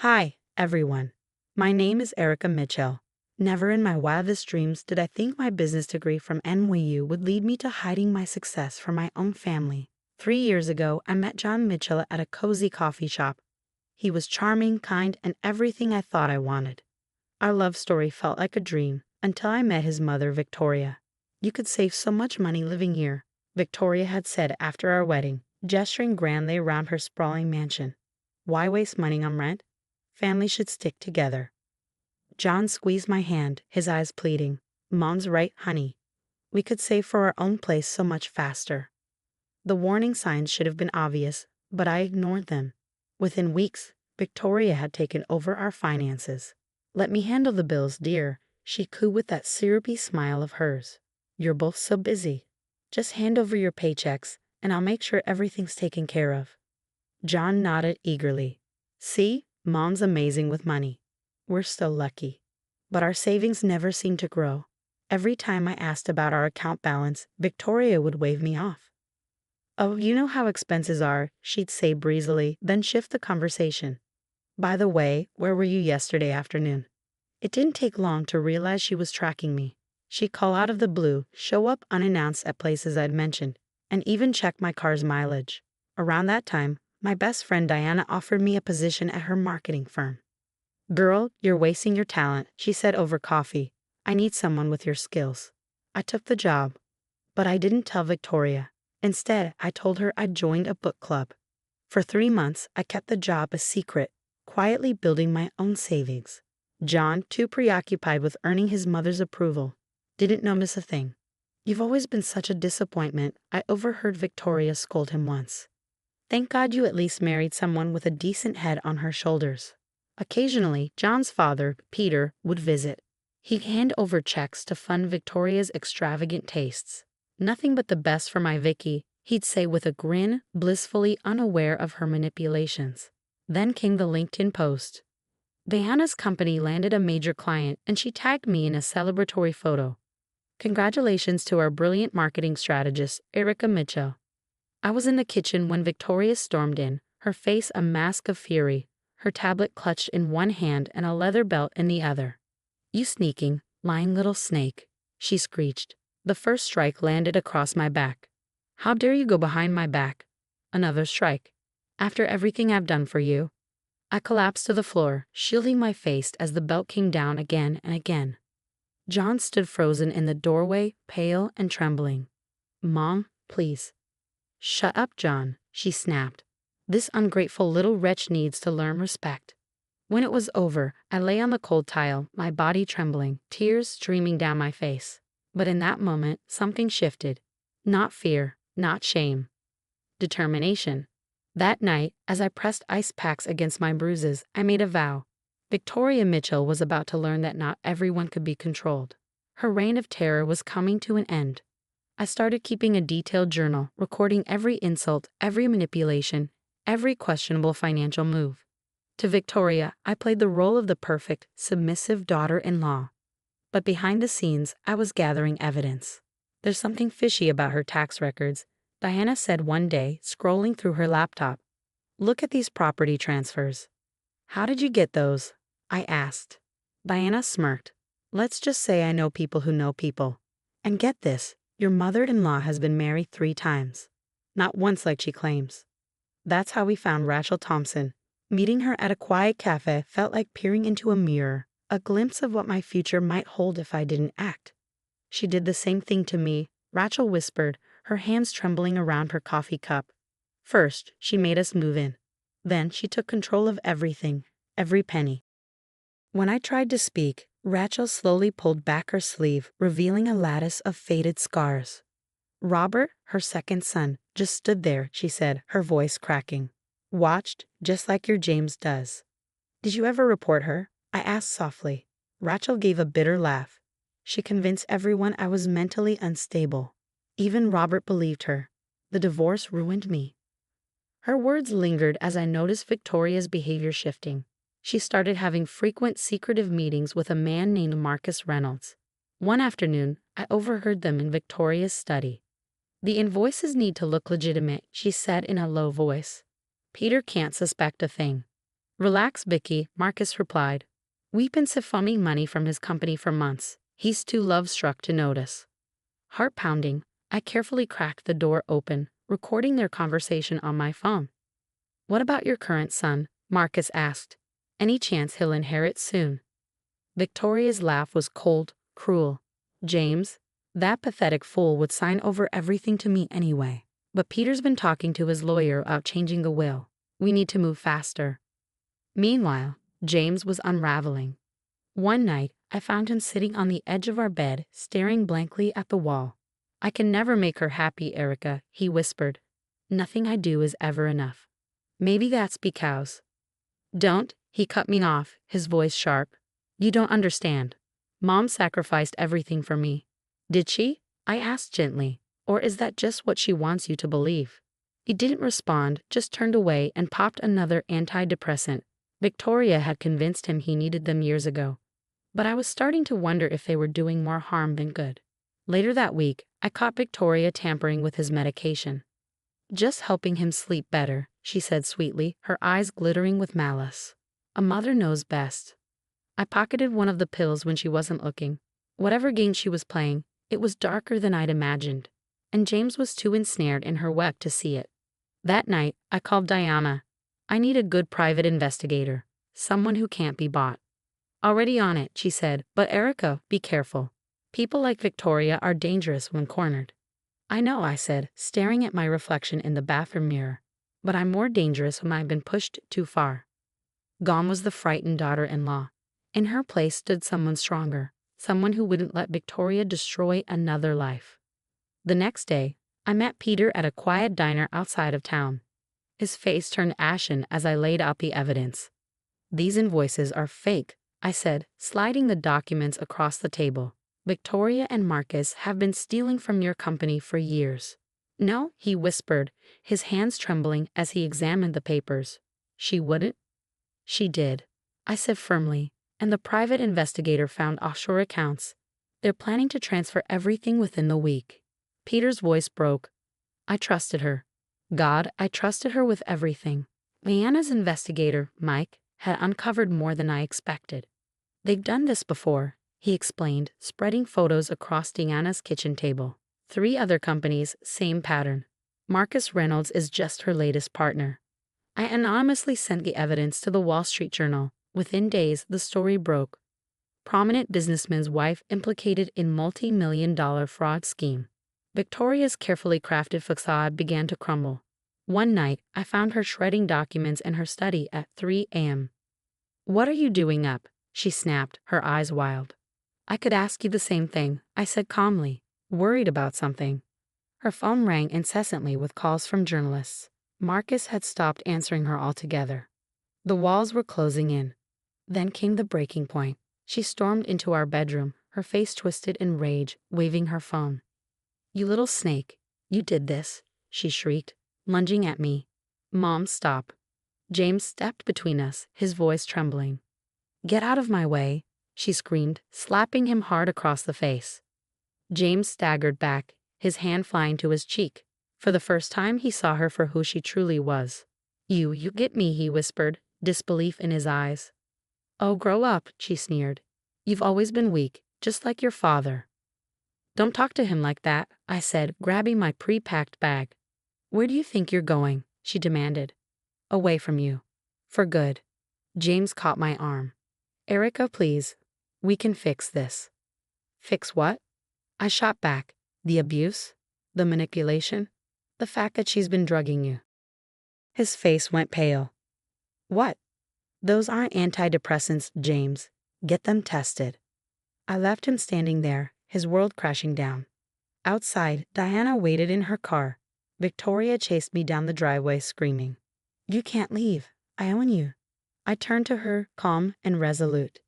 Hi, everyone. My name is Erica Mitchell. Never in my wildest dreams did I think my business degree from NYU would lead me to hiding my success from my own family. 3 years ago, I met John Mitchell at a cozy coffee shop. He was charming, kind, and everything I thought I wanted. Our love story felt like a dream until I met his mother, Victoria. "You could save so much money living here," Victoria had said after our wedding, gesturing grandly around her sprawling mansion. "Why waste money on rent? Families should stick together." John squeezed my hand, his eyes pleading. "Mom's right, honey. We could save for our own place so much faster." The warning signs should have been obvious, but I ignored them. Within weeks, Victoria had taken over our finances. "Let me handle the bills, dear," she cooed with that syrupy smile of hers. "You're both so busy. Just hand over your paychecks, and I'll make sure everything's taken care of." John nodded eagerly. "See, Mom's amazing with money. We're still lucky." But our savings never seemed to grow. Every time I asked about our account balance, Victoria would wave me off. "Oh, you know how expenses are," she'd say breezily, then shift the conversation. "By the way, where were you yesterday afternoon?" It didn't take long to realize she was tracking me. She'd call out of the blue, show up unannounced at places I'd mentioned, and even check my car's mileage. Around that time, my best friend Diana offered me a position at her marketing firm. "Girl, you're wasting your talent," she said over coffee. "I need someone with your skills." I took the job, but I didn't tell Victoria. Instead, I told her I'd joined a book club. For 3 months, I kept the job a secret, quietly building my own savings. John, too preoccupied with earning his mother's approval, didn't notice a thing. "You've always been such a disappointment," I overheard Victoria scold him once. "Thank God you at least married someone with a decent head on her shoulders." Occasionally, John's father, Peter, would visit. He'd hand over checks to fund Victoria's extravagant tastes. "Nothing but the best for my Vicky," he'd say with a grin, blissfully unaware of her manipulations. Then came the LinkedIn post. Diana's company landed a major client, and she tagged me in a celebratory photo. "Congratulations to our brilliant marketing strategist, Erica Mitchell." I was in the kitchen when Victoria stormed in, her face a mask of fury, her tablet clutched in one hand and a leather belt in the other. "You sneaking, lying little snake," she screeched. The first strike landed across my back. "How dare you go behind my back?" Another strike. "After everything I've done for you." I collapsed to the floor, shielding my face as the belt came down again and again. John stood frozen in the doorway, pale and trembling. "Mom, please." "Shut up, John," she snapped. "This ungrateful little wretch needs to learn respect." When it was over, I lay on the cold tile, my body trembling, tears streaming down my face. But in that moment, something shifted. Not fear, not shame. Determination. That night, as I pressed ice packs against my bruises, I made a vow. Victoria Mitchell was about to learn that not everyone could be controlled. Her reign of terror was coming to an end. I started keeping a detailed journal, recording every insult, every manipulation, every questionable financial move. To Victoria, I played the role of the perfect, submissive daughter-in-law. But behind the scenes, I was gathering evidence. "There's something fishy about her tax records," Diana said one day, scrolling through her laptop. "Look at these property transfers." "How did you get those?" I asked. Diana smirked. "Let's just say I know people who know people. And get this, your mother-in-law has been married 3 times. Not once like she claims." That's how we found Rachel Thompson. Meeting her at a quiet cafe felt like peering into a mirror, a glimpse of what my future might hold if I didn't act. "She did the same thing to me," Rachel whispered, her hands trembling around her coffee cup. "First, she made us move in. Then she took control of everything, every penny." When I tried to speak, Rachel slowly pulled back her sleeve, revealing a lattice of faded scars. "Robert, her second son, just stood there," she said, her voice cracking. "Watched, just like your James does." "Did you ever report her?" I asked softly. Rachel gave a bitter laugh. "She convinced everyone I was mentally unstable. Even Robert believed her. The divorce ruined me." Her words lingered as I noticed Victoria's behavior shifting. She started having frequent secretive meetings with a man named Marcus Reynolds. One afternoon, I overheard them in Victoria's study. "The invoices need to look legitimate," she said in a low voice. "Peter can't suspect a thing." Relax, Vicky, Marcus replied. We've been siphoning money from his company for months. He's too love-struck to notice. Heart pounding, I carefully cracked the door open, recording their conversation on my phone. What about your current son? Marcus asked. Any chance he'll inherit soon? Victoria's laugh was cold, cruel. James, that pathetic fool would sign over everything to me anyway. But Peter's been talking to his lawyer about changing the will. We need to move faster. Meanwhile, James was unraveling. One night, I found him sitting on the edge of our bed, staring blankly at the wall. I can never make her happy, Erica, he whispered. Nothing I do is ever enough. Maybe that's because. Don't, he cut me off, his voice sharp. You don't understand. Mom sacrificed everything for me. Did she? I asked gently. Or is that just what she wants you to believe? He didn't respond, just turned away and popped another antidepressant. Victoria had convinced him he needed them years ago. But I was starting to wonder if they were doing more harm than good. Later that week, I caught Victoria tampering with his medication. Just helping him sleep better, she said sweetly, her eyes glittering with malice. A mother knows best. I pocketed one of the pills when she wasn't looking. Whatever game she was playing, it was darker than I'd imagined, and James was too ensnared in her web to see it. That night, I called Diana. I need a good private investigator, someone who can't be bought. Already on it, she said, but Erica, be careful. People like Victoria are dangerous when cornered. I know, I said, staring at my reflection in the bathroom mirror, but I'm more dangerous when I've been pushed too far. Gone was the frightened daughter-in-law. In her place stood someone stronger, someone who wouldn't let Victoria destroy another life. The next day, I met Peter at a quiet diner outside of town. His face turned ashen as I laid out the evidence. These invoices are fake, I said, sliding the documents across the table. Victoria and Marcus have been stealing from your company for years. No, he whispered, his hands trembling as he examined the papers. She wouldn't? She did, I said firmly, and the private investigator found offshore accounts. They're planning to transfer everything within the week. Peter's voice broke. I trusted her. God, I trusted her with everything. Leanna's investigator, Mike, had uncovered more than I expected. They've done this before, he explained, spreading photos across Deanna's kitchen table. 3 other companies, same pattern. Marcus Reynolds is just her latest partner. I anonymously sent the evidence to the Wall Street Journal. Within days, the story broke. Prominent businessman's wife implicated in multi-million-dollar fraud scheme. Victoria's carefully crafted facade began to crumble. One night, I found her shredding documents in her study at 3 a.m. What are you doing up? She snapped, her eyes wild. I could ask you the same thing, I said calmly, worried about something. Her phone rang incessantly with calls from journalists. Marcus had stopped answering her altogether. The walls were closing in. Then came the breaking point. She stormed into our bedroom, her face twisted in rage, waving her phone. You little snake, you did this, she shrieked, lunging at me. Mom, stop. James stepped between us, his voice trembling. Get out of my way, she screamed, slapping him hard across the face. James staggered back, his hand flying to his cheek. For the first time, he saw her for who she truly was. You get me, he whispered, disbelief in his eyes. Oh, grow up, she sneered. You've always been weak, just like your father. Don't talk to him like that, I said, grabbing my pre-packed bag. Where do you think you're going? She demanded. Away from you. For good. James caught my arm. Erica, please. We can fix this. Fix what? I shot back. The abuse? The manipulation? The fact that she's been drugging you. His face went pale. What? Those aren't antidepressants, James. Get them tested. I left him standing there, his world crashing down. Outside, Diana waited in her car. Victoria chased me down the driveway, screaming. You can't leave. I own you. I turned to her, calm and resolute.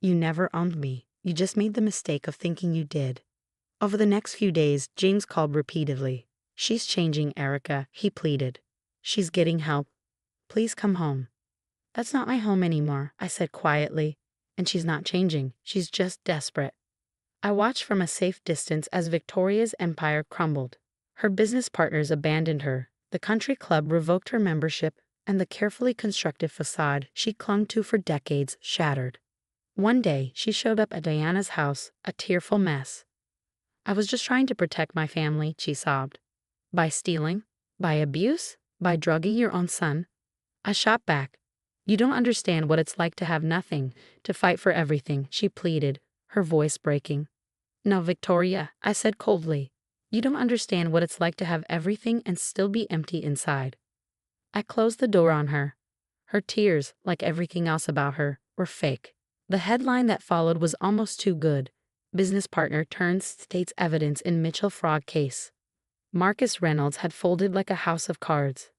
You never owned me. You just made the mistake of thinking you did. Over the next few days, James called repeatedly. She's changing, Erica, he pleaded. She's getting help. Please come home. That's not my home anymore, I said quietly. And she's not changing. She's just desperate. I watched from a safe distance as Victoria's empire crumbled. Her business partners abandoned her. The country club revoked her membership, and the carefully constructed facade she clung to for decades shattered. One day, she showed up at Diana's house, a tearful mess. "I was just trying to protect my family," she sobbed. "By stealing? By abuse? By drugging your own son?" I shot back. "You don't understand what it's like to have nothing, to fight for everything," she pleaded, her voice breaking. "No, Victoria," I said coldly. "You don't understand what it's like to have everything and still be empty inside." I closed the door on her. Her tears, like everything else about her, were fake. The headline that followed was almost too good. "Business partner turns state's evidence in Mitchell fraud case." Marcus Reynolds had folded like a house of cards.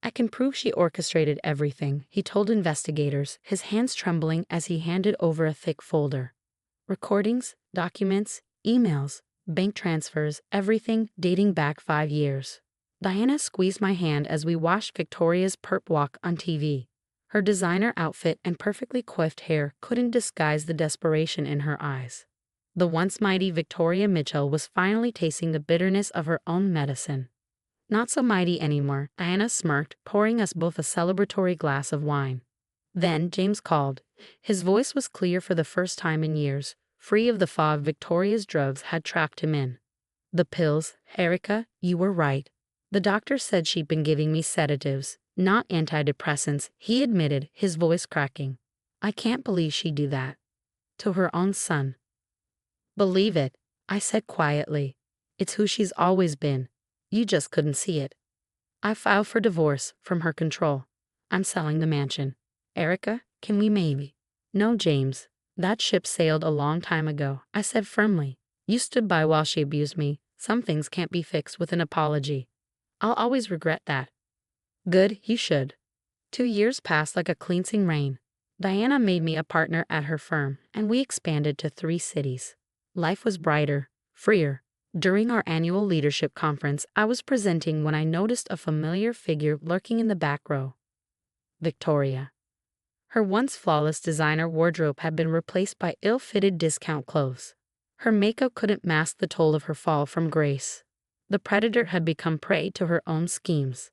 "I can prove she orchestrated everything," he told investigators, his hands trembling as he handed over a thick folder. Recordings, documents, emails, bank transfers, everything dating back 5 years. Diana squeezed my hand as we watched Victoria's perp walk on TV. Her designer outfit and perfectly coiffed hair couldn't disguise the desperation in her eyes. The once mighty Victoria Mitchell was finally tasting the bitterness of her own medicine. "Not so mighty anymore," Diana smirked, pouring us both a celebratory glass of wine. Then James called. His voice was clear for the first time in years, free of the fog Victoria's drugs had trapped him in. "The pills, Erica, you were right. The doctor said she'd been giving me sedatives, not antidepressants," he admitted, his voice cracking. "I can't believe she'd do that. To her own son." "Believe it," I said quietly. "It's who she's always been. You just couldn't see it." I filed for divorce from her control. "I'm selling the mansion. Erica, can we maybe?" "No, James. That ship sailed a long time ago," I said firmly. "You stood by while she abused me. Some things can't be fixed with an apology. I'll always regret that." "Good, you should." 2 years passed like a cleansing rain. Diana made me a partner at her firm, and we expanded to 3 cities. Life was brighter, freer. During our annual leadership conference, I was presenting when I noticed a familiar figure lurking in the back row. Victoria. Her once flawless designer wardrobe had been replaced by ill-fitted discount clothes. Her makeup couldn't mask the toll of her fall from grace. The predator had become prey to her own schemes.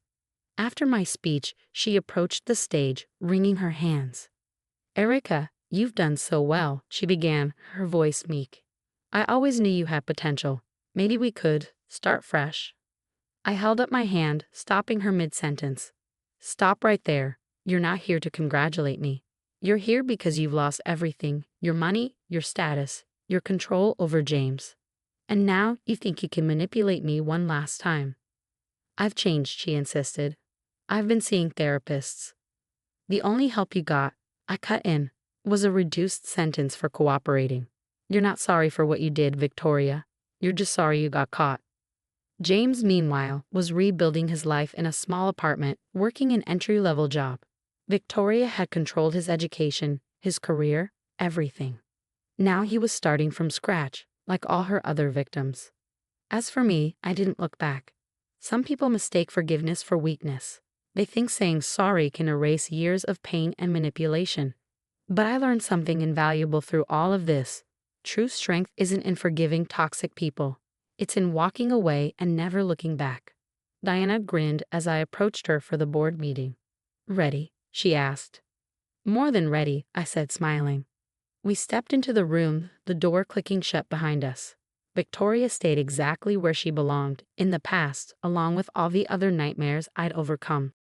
After my speech, she approached the stage, wringing her hands. "Erica, you've done so well," she began, her voice meek. "I always knew you had potential. Maybe we could start fresh." I held up my hand, stopping her mid-sentence. "Stop right there. You're not here to congratulate me. You're here because you've lost everything, your money, your status, your control over James. And now you think you can manipulate me one last time." "I've changed," she insisted. "I've been seeing therapists." "The only help you got," I cut in, "was a reduced sentence for cooperating. You're not sorry for what you did, Victoria. You're just sorry you got caught." James, meanwhile, was rebuilding his life in a small apartment, working an entry-level job. Victoria had controlled his education, his career, everything. Now he was starting from scratch, like all her other victims. As for me, I didn't look back. Some people mistake forgiveness for weakness. They think saying sorry can erase years of pain and manipulation. But I learned something invaluable through all of this. True strength isn't in forgiving toxic people. It's in walking away and never looking back. Diana grinned as I approached her for the board meeting. "Ready?" she asked. "More than ready," I said, smiling. We stepped into the room, the door clicking shut behind us. Victoria stayed exactly where she belonged, in the past, along with all the other nightmares I'd overcome.